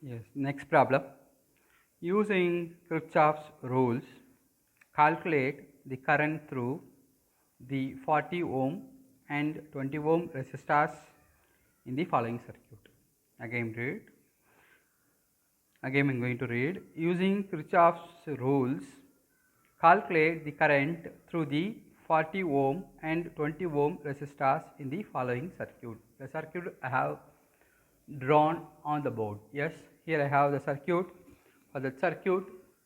Yes, next problem. Using Kirchhoff's rules, calculate the current through the 40 ohm and 20 ohm resistors in the following circuit. Again read. Again I am going to read. Using Kirchhoff's rules, calculate the current through the 40 ohm and 20 ohm resistors in the following circuit. The circuit I have drawn on the board. Yes, here I have the circuit. For the circuit,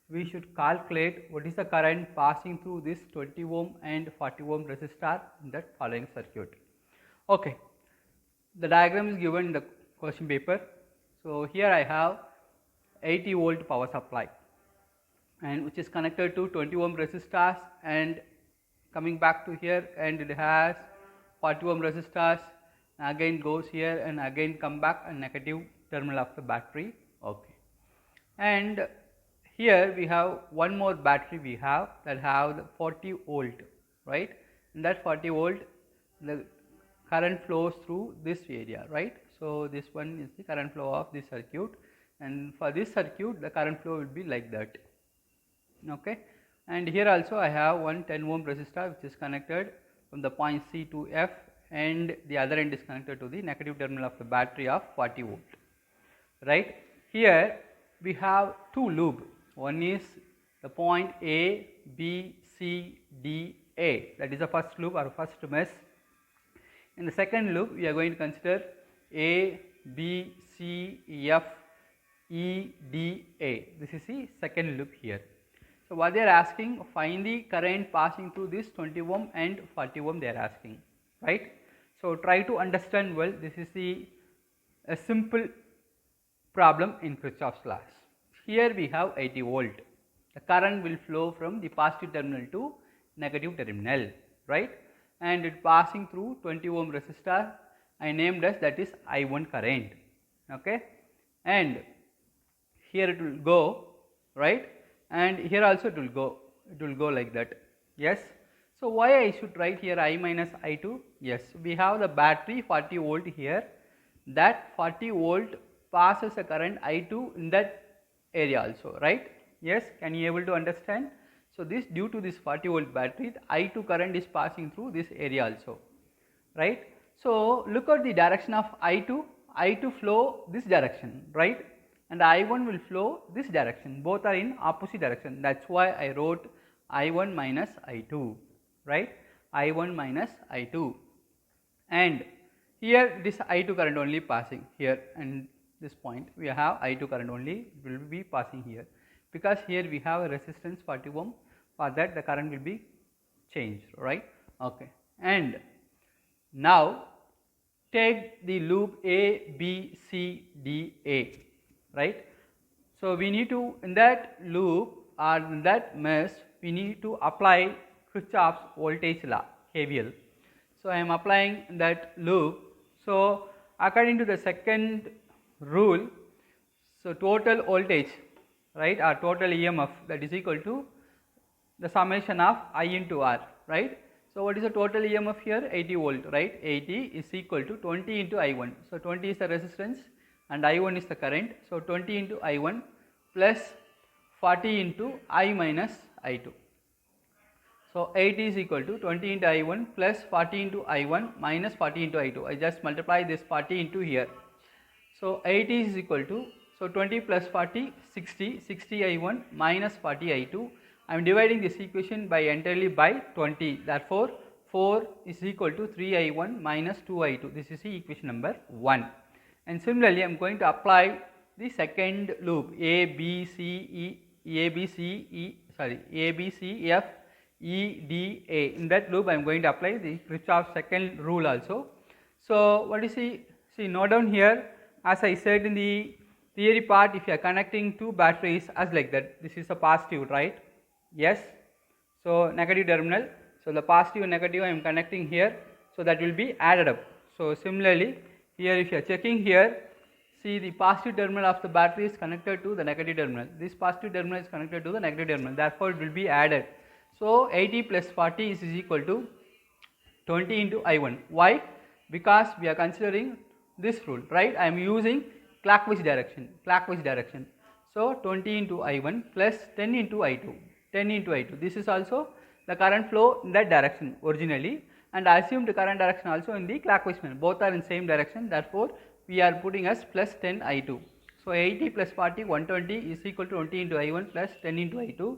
we should calculate what is the current passing through this 20 ohm and 40 ohm resistor in that following circuit. Okay, the diagram is given in the question paper. So here I have 80 volt power supply, and which is connected to 20 ohm resistors, and coming back to here, and it has 40 ohm resistors, again goes here and again come back a negative terminal of the battery. Okay, and here we have one more battery we have that have the 40 volt, right? In that 40 volt the current flows through this area, right? So this one is the current flow of this circuit, and for this circuit the current flow will be like that. Okay, and here also I have one 10 ohm resistor which is connected from the point C to F, and the other end is connected to the negative terminal of the battery of 40 volt, right? Here we have two loop. One is the point A, B, C, D, A, that is the first loop or first mesh. In the second loop we are going to consider A, B, C, F, E, D, A. This is the second loop here. So what they are asking, find the current passing through this 20 ohm and 40 ohm they are asking, right? So try to understand well. This is a simple problem in Kirchhoff's laws. Here we have 80 volt. The current will flow from the positive terminal to negative terminal, right? And it passing through 20 ohm resistor. I named as that is I1 current. Okay, and here it will go, right? And here also it will go like that. Yes. So why I should write here I minus I2? Yes, we have the battery 40 volt here. That 40 volt passes a current I2 in that area also, right? Yes, can you able to understand? So this, due to this 40 volt battery, the I2 current is passing through this area also, right? So look at the direction of I2 flow this direction, right? And I1 will flow this direction. Both are in opposite direction. That's why I wrote I1 minus I2, right? I1 minus I2, and here this I2 current only passing here, and this point we have I2 current only will be passing here, because here we have a resistance 40 ohm. For that the current will be changed, right? Okay, and now take the loop A, B, C, D, A, right? So we need to, in that loop or in that mesh, we need to apply Kirchhoff's voltage law, KVL. So I am applying that loop. So according to the second rule, so total voltage, right, or total EMF, that is equal to the summation of I into R, right? So what is the total EMF here? 80 volt, right? 80 is equal to 20 into I1. So 20 is the resistance and I1 is the current. So 20 into I1 plus 40 into I minus I2. So 80 is equal to 20 into I1 plus 40 into I1 minus 40 into I2. I just multiply this 40 into here. So 80 is equal to, so 20 plus 40, 60, 60 I1 minus 40 I2. I am dividing this equation by entirely by 20. Therefore 4 is equal to 3 I1 minus 2 I2. This is the equation number 1. And similarly I am going to apply the second loop A, B, C, F, E, D, A. In that loop I am going to apply the Kirchhoff's second rule also. So what is the, see, note down here, as I said in the theory part, if you are connecting two batteries as like that, this is a positive, right? Yes. So negative terminal, so the positive and negative I am connecting here, so that will be added up. So similarly here if you are checking here, see, the positive terminal of the battery is connected to the negative terminal. This positive terminal is connected to the negative terminal, therefore it will be added. So 80 plus 40 is equal to 20 into I1. Why? Because we are considering this rule, right? I am using clockwise direction. So 20 into I1 plus 10 into I2. This is also the current flow in that direction originally, and assumed current direction also in the clockwise manner. Both are in same direction. Therefore, we are putting as plus 10 I2. So 80 plus 40, 120 is equal to 20 into I1 plus 10 into I2,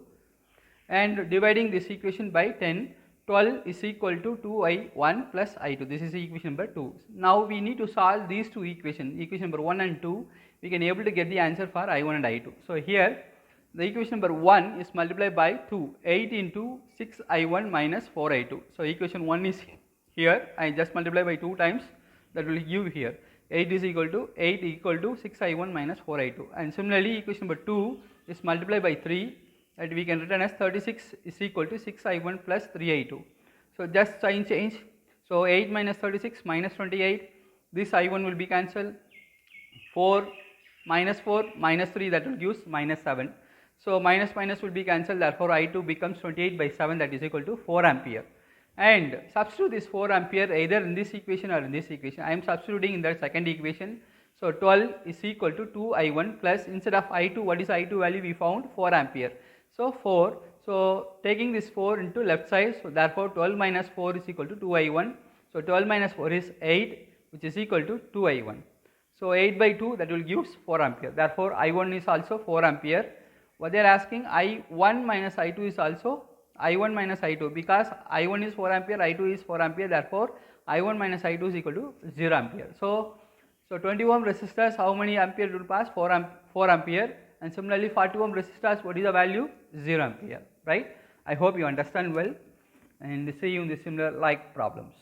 and dividing this equation by 10, 12 is equal to 2I1 plus I2. This is equation number 2. Now we need to solve these two equations, equation number 1 and 2. We can able to get the answer for I1 and I2. So here the equation number 1 is multiplied by 2, 8 into 6I1 minus 4I2. So equation 1 is here, I just multiply by 2 times, that will give here 8 is equal to 6I1 minus 4I2, and similarly equation number 2 is multiplied by 3, that we can written as 36 is equal to 6I1 plus 3I2. So just change. So 8 minus 36 minus 28, this I1 will be cancelled, 4 minus 3, that will give minus 7. So minus will be cancelled, therefore I2 becomes 28 by 7, that is equal to 4 ampere. And substitute this 4 ampere either in this equation or in this equation. I am substituting in the second equation. So 12 is equal to 2I1 plus, instead of I2, what is I2 value we found? 4 ampere. So 4, so taking this 4 into left side, so therefore 12 minus 4 is equal to 2I1. So 12 minus 4 is 8, which is equal to 2I1. So 8 by 2, that will give 4 ampere. Therefore I1 is also 4 ampere. What they are asking, I1 minus I2 is also I1 minus I2, because I1 is 4 ampere, I2 is 4 ampere, therefore I1 minus I2 is equal to 0 ampere. So 20 ohm resistors, how many ampere will pass? 4 ampere. And similarly 40 ohm resistors, what is the value? 0 ampere, right? I hope you understand well, and see you in the similar like problems.